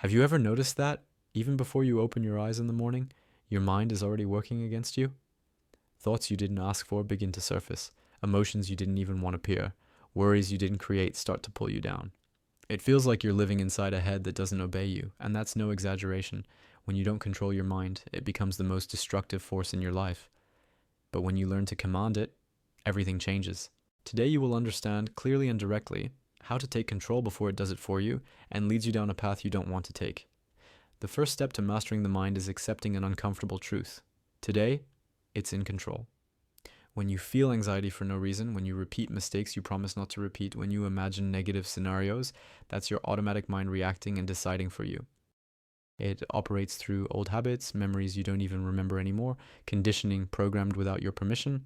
Have you ever noticed that, even before you open your eyes in the morning, your mind is already working against you? Thoughts you didn't ask for begin to surface. Emotions you didn't even want appear. Worries you didn't create start to pull you down. It feels like you're living inside a head that doesn't obey you, and that's no exaggeration. When you don't control your mind, it becomes the most destructive force in your life. But when you learn to command it, everything changes. Today you will understand clearly and directly how to take control before it does it for you and leads you down a path you don't want to take. The first step to mastering the mind is accepting an uncomfortable truth. Today, it's in control. When you feel anxiety for no reason, when you repeat mistakes you promise not to repeat, when you imagine negative scenarios, that's your automatic mind reacting and deciding for you. It operates through old habits, memories you don't even remember anymore, conditioning programmed without your permission,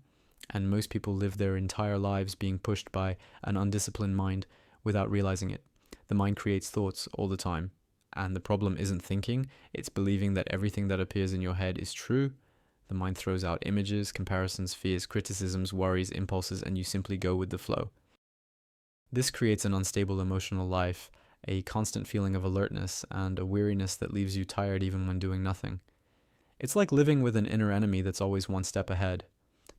and most people live their entire lives being pushed by an undisciplined mind without realizing it. The mind creates thoughts all the time, and the problem isn't thinking, it's believing that everything that appears in your head is true. The mind throws out images, comparisons, fears, criticisms, worries, impulses, and you simply go with the flow. This creates an unstable emotional life, a constant feeling of alertness, and a weariness that leaves you tired even when doing nothing. It's like living with an inner enemy that's always one step ahead.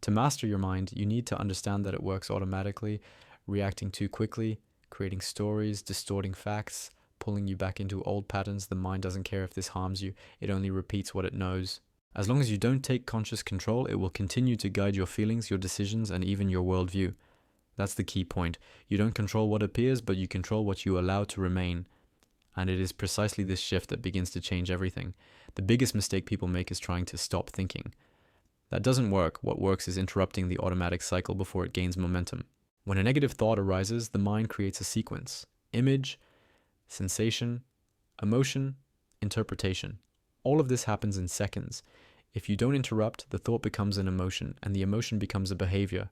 To master your mind, you need to understand that it works automatically, reacting too quickly, creating stories, distorting facts, pulling you back into old patterns. The mind doesn't care if this harms you, it only repeats what it knows. As long as you don't take conscious control, it will continue to guide your feelings, your decisions, and even your worldview. That's the key point. You don't control what appears, but you control what you allow to remain. And it is precisely this shift that begins to change everything. The biggest mistake people make is trying to stop thinking. That doesn't work. What works is interrupting the automatic cycle before it gains momentum. When a negative thought arises, the mind creates a sequence: image, sensation, emotion, interpretation. All of this happens in seconds. If you don't interrupt, the thought becomes an emotion, and the emotion becomes a behavior.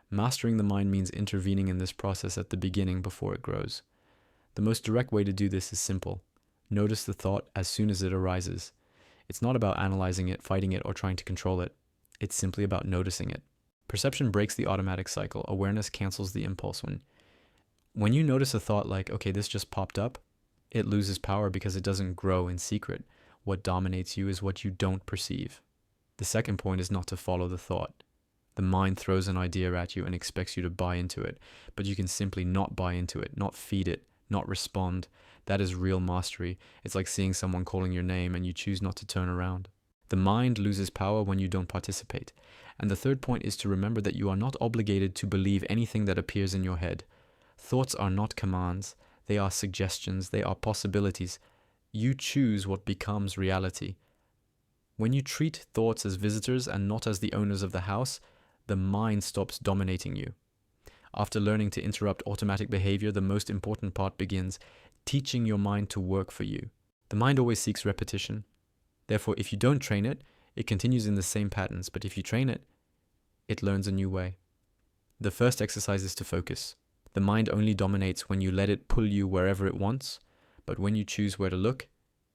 Mastering the mind means intervening in this process at the beginning before it grows. The most direct way to do this is simple. Notice the thought as soon as it arises. It's not about analyzing it, fighting it, or trying to control it. It's simply about noticing it. Perception breaks the automatic cycle. Awareness cancels the impulse. When you notice a thought like, okay, this just popped up, it loses power because it doesn't grow in secret. What dominates you is what you don't perceive. The second point is not to follow the thought. The mind throws an idea at you and expects you to buy into it, but you can simply not buy into it, not feed it, not respond. That is real mastery. It's like seeing someone calling your name and you choose not to turn around. The mind loses power when you don't participate. And the third point is to remember that you are not obligated to believe anything that appears in your head. Thoughts are not commands. They are suggestions. They are possibilities. You choose what becomes reality. When you treat thoughts as visitors and not as the owners of the house, the mind stops dominating you. After learning to interrupt automatic behavior, the most important part begins: teaching your mind to work for you. The mind always seeks repetition. Therefore, if you don't train it, it continues in the same patterns. But if you train it, it learns a new way. The first exercise is to focus. The mind only dominates when you let it pull you wherever it wants, but when you choose where to look,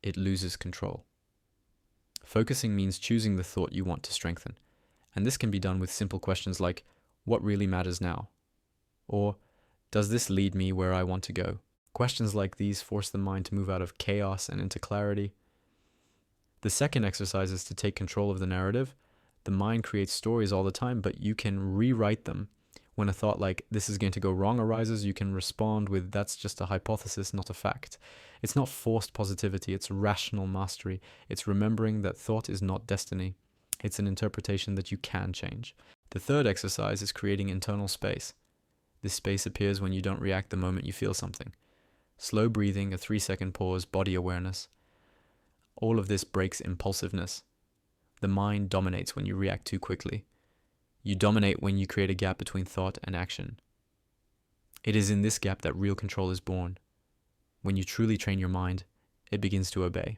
it loses control. Focusing means choosing the thought you want to strengthen. And this can be done with simple questions like, what really matters now? Or, does this lead me where I want to go? Questions like these force the mind to move out of chaos and into clarity. The second exercise is to take control of the narrative. The mind creates stories all the time, but you can rewrite them. When a thought like, this is going to go wrong arises, you can respond with, that's just a hypothesis, not a fact. It's not forced positivity, it's rational mastery. It's remembering that thought is not destiny. It's an interpretation that you can change. The third exercise is creating internal space. This space appears when you don't react the moment you feel something. Slow breathing, a 3-second pause, body awareness. All of this breaks impulsiveness. The mind dominates when you react too quickly. You dominate when you create a gap between thought and action. It is in this gap that real control is born. When you truly train your mind, it begins to obey.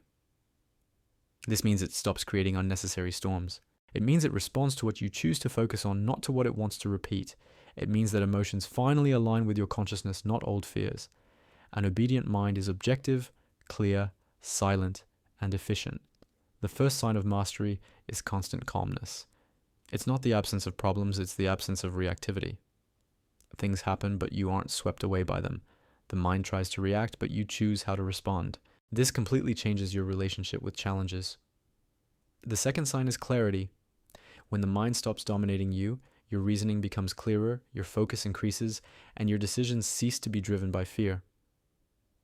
This means it stops creating unnecessary storms. It means it responds to what you choose to focus on, not to what it wants to repeat. It means that emotions finally align with your consciousness, not old fears. An obedient mind is objective, clear, silent, and efficient. The first sign of mastery is constant calmness. It's not the absence of problems, it's the absence of reactivity. Things happen, but you aren't swept away by them. The mind tries to react, but you choose how to respond. This completely changes your relationship with challenges. The second sign is clarity. When the mind stops dominating you, your reasoning becomes clearer, your focus increases, and your decisions cease to be driven by fear.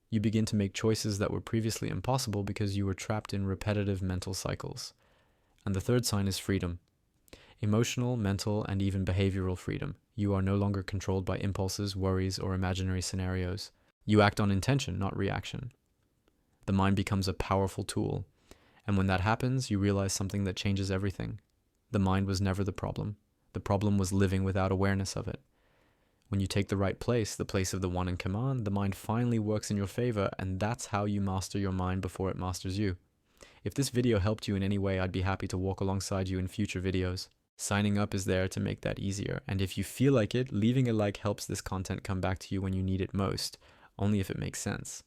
You begin to make choices that were previously impossible because you were trapped in repetitive mental cycles. And the third sign is freedom. Emotional, mental, and even behavioral freedom. You are no longer controlled by impulses, worries, or imaginary scenarios. You act on intention, not reaction. The mind becomes a powerful tool. And when that happens, you realize something that changes everything. The mind was never the problem. The problem was living without awareness of it. When you take the right place, the place of the one in command, the mind finally works in your favor, and that's how you master your mind before it masters you. If this video helped you in any way, I'd be happy to walk alongside you in future videos. Signing up is there to make that easier, and if you feel like it, leaving a like helps this content come back to you when you need it most, only if it makes sense.